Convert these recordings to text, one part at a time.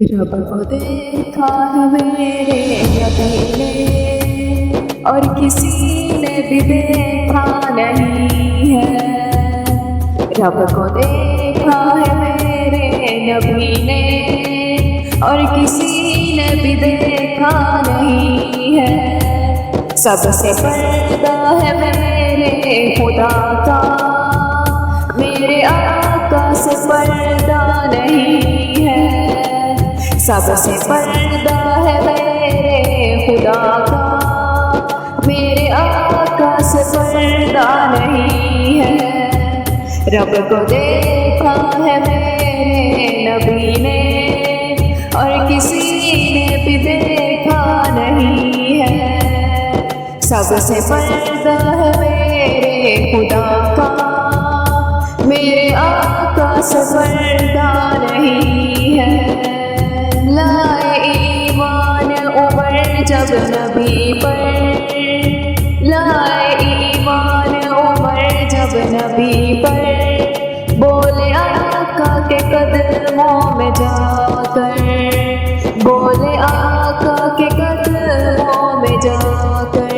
रब को देखा है मेरे नबी ने और किसी ने भी देखा नहीं है। रब को देखा है मेरे नबी ने और किसी ने भी देखा नहीं है। सबसे पर्दा है मेरे खुदा का, मेरे आका से पर्दा नहीं है। सबसे पर्दा है मेरे खुदा का, मेरे आका से पर्दा नहीं है। रब को देखा है मेरे नबी ने और किसी ने भी देखा नहीं है। सबसे पर्दा है मेरे खुदा का, मेरे आका से पर्दा नहीं है। लाए ईमान उमर जब नबी पर, लाए ईमान उमर जब नबी पर, बोले आका के कदमों में जाकर, बोले आका के कदमों में जाकर,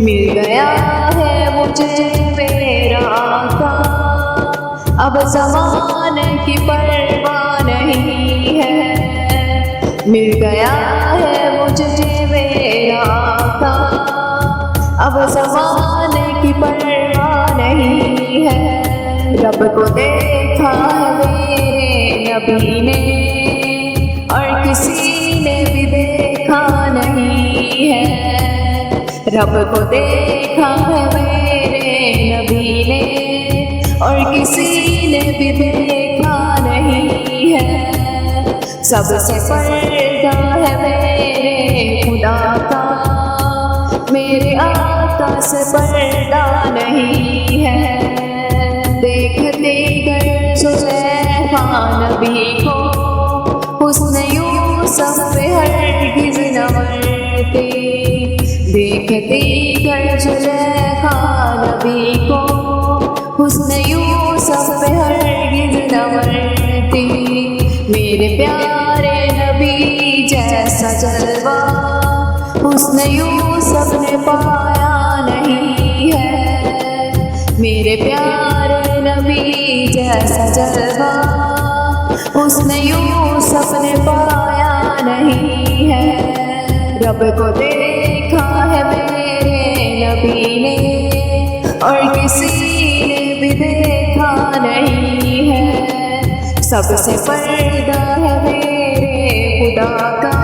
मिल गया है मुझे मेरा आका, अब ज़माने की परवाह नहीं है। मिल गया है मुझे मेरा आका, अब ज़माने की परवाह नहीं है। रब को देखा है मेरे नबी ने और किसी ने भी देखा नहीं है। रब को देखा है मेरे नबी ने और किसी ने भी देखा नहीं है। सबसे पर्दा है मेरे खुदा का, मेरे आका से पर्दा नहीं है। देखते गए ज़ुलैखा नबी को, हुस्न यूसुफ पे हरगिज़ न मरते। देखते गए ज़ुलैखा नबी को, हुस्न यूसुफ पे हरगिज़ न मरते। मेरे प्यारे नबी जैसा जलवा हुस्न यूसुफ ने पाया नहीं है। मेरे प्यारे नबी जैसा जलवा हुस्न यूसुफ ने पाया नहीं है। रब को देखा है मेरे नबी ने और किसी ने भी देखा नहीं है। सबसे पर्दा है मेरे खुदा का,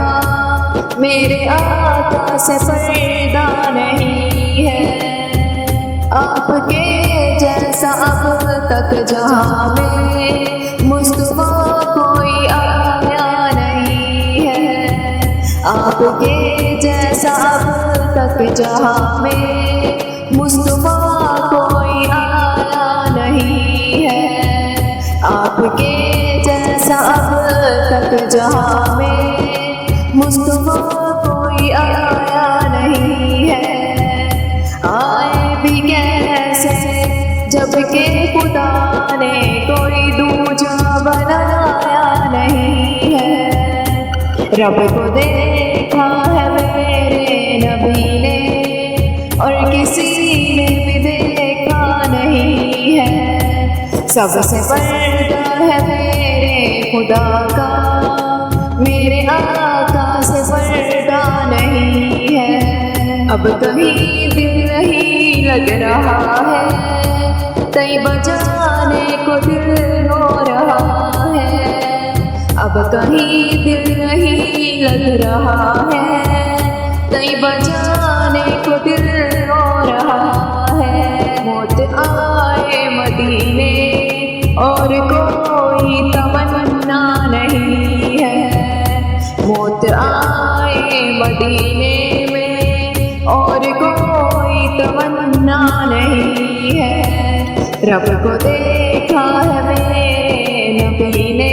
मेरे आका से पर्दा नहीं है। आपके जैसा अब तक जहाँ में मुस्तफा कोई आया नहीं है। आपके जैसा अब तक जहाँ में मुस्तफा कोई आया नहीं है। आपके जैसा अब तक जहाँ में मुस्तफा कोई आया नहीं है। आए भी कैसे जबकि खुदा ने कोई दूजा बनाया नहीं है। रब को देखा है मेरे नबी ने और किसी ने भी देखा नहीं है। सबसे पर्दा है मेरे खुदा का, मेरे आका से पर्दा नहीं है। अब कहीं दिल नहीं लग रहा है, तैयबा जाने को दिल रो रहा है। अब कहीं दिल नहीं लग रहा है, तैयबा जाने को दिल रो रहा है। मौत आए मदीने और कोई तमन्ना नहीं है। मौत आए मदीने में और कोई तमन्ना नहीं है। रब को देखा है मेरे नबी ने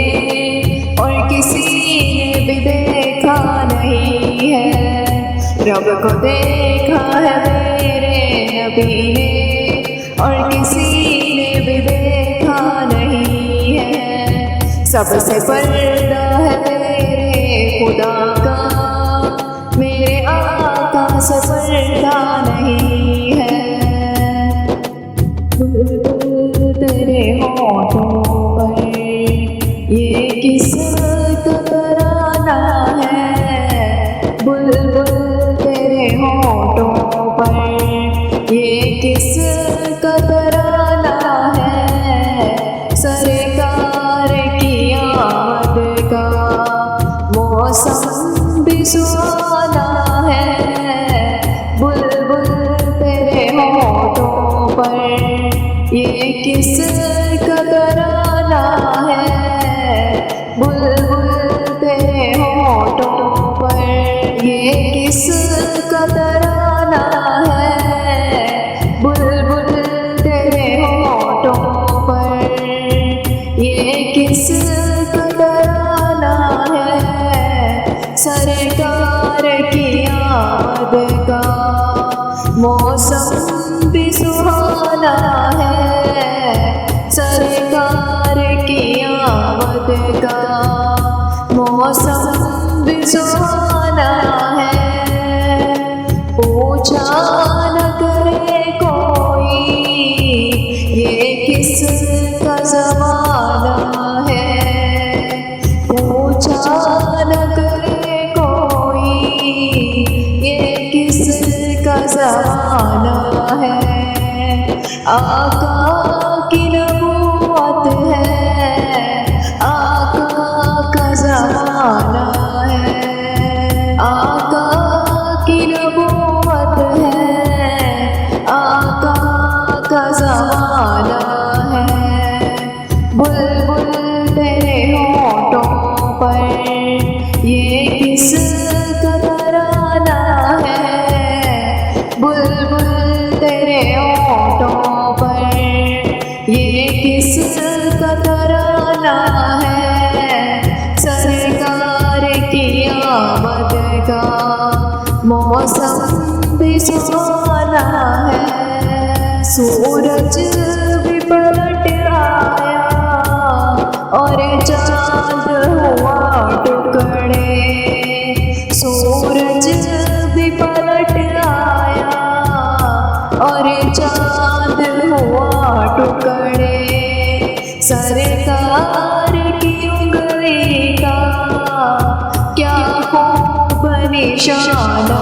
और किसी ने भी देखा नहीं है। रब को देखा है मेरे नबी ने और किसी ने भी देखा नहीं है। सबसे पर्दा है मौसम भी सुहाना है, बुलबुल तेरे होठों पर ये किस का तराना है, बुलबुल तेरे होठों पर ये किस का तराना है, बुलबुल तेरे होठों पर ये किस का तराना है। सरकार की आमद का मौसम भी सुहाना है, सरकार की आमद का मौसम भी सुहाना है। पूछा न करे कोई ये किस का ज़माना है, पूछा न करे कोई ये किस का ज़माना है। आका की नबूवत है, आका का ज़माना है, आका की नबूवत है, आका का ज़माना है। बुलबुल तेरे होठों पर ये किस का तराना है, बुलबुल तेरे होठों पर ये किस का तराना है। सरकार की आमद का मौसम भी सुहाना है। सूरज भी पलट आया और चाँद हुआ टुकड़े, सूरज भी पलट आया और चाँद हुआ टुकड़े। सरकार की उंगली का क्या खूब निशाना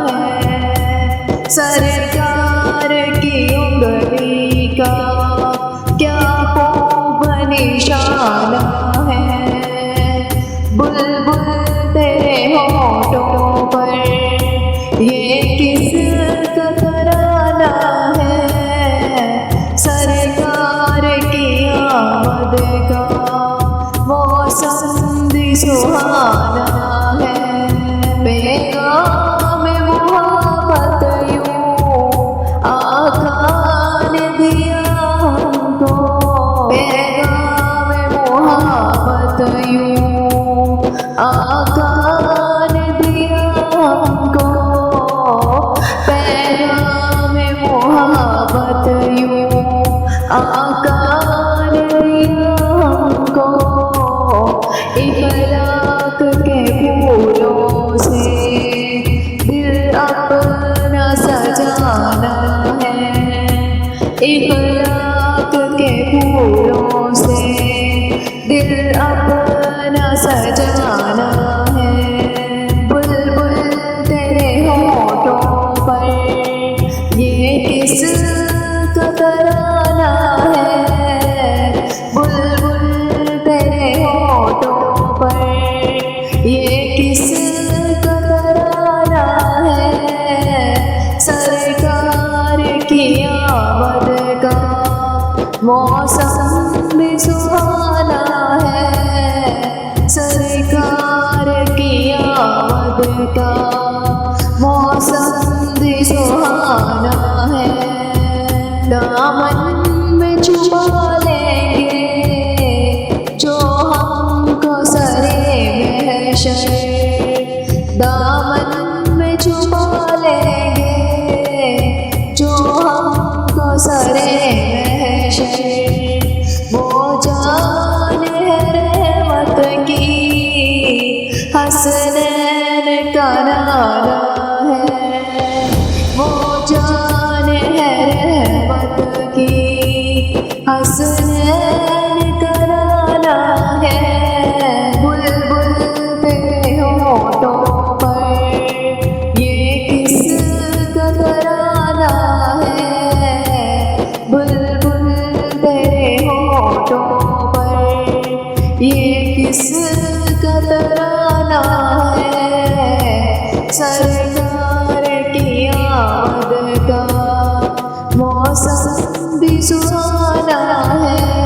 है, सरकार की उंगली का क्या खूब निशाना है। बुलबुल तेरे होठों पर ये किस का तराना है, सरकार की आमद का मौसम भी सुहाना है। पैगाम मोहब्बत यूं आका ने दिया हमको, पैगाम मोहब्बत यूं आका ने दिया हमको, पैगाम मोहब्बत यूं आका ने दिया हमको। इखलाक के फूलों से दिल अपना सजाना है, इखलाक के फूलों से दिल अपना सजाना है। बुलबुल तेरे होठों पर ये किस का तराना है, बुलबुल तेरे होठों पर ये किस का तराना है। सरकार की आमद का मौसम भी सुहाना है, सरकार की आमद का मौसम भी सुहाना है। दामन में छुपा लेंगे जो हमको सरे महशर, दामन में छुपा लेंगे जो हमको सरे महशर। वो जान है रहमत की हसनैन का नारा है, वो जान है रहमत की हसनैन का नारा है। बुलबुल तेरे होठों पर ये किस का तराना है, बुलबुल तेरे होठों पर ये किस का तराना भी सुहाना है।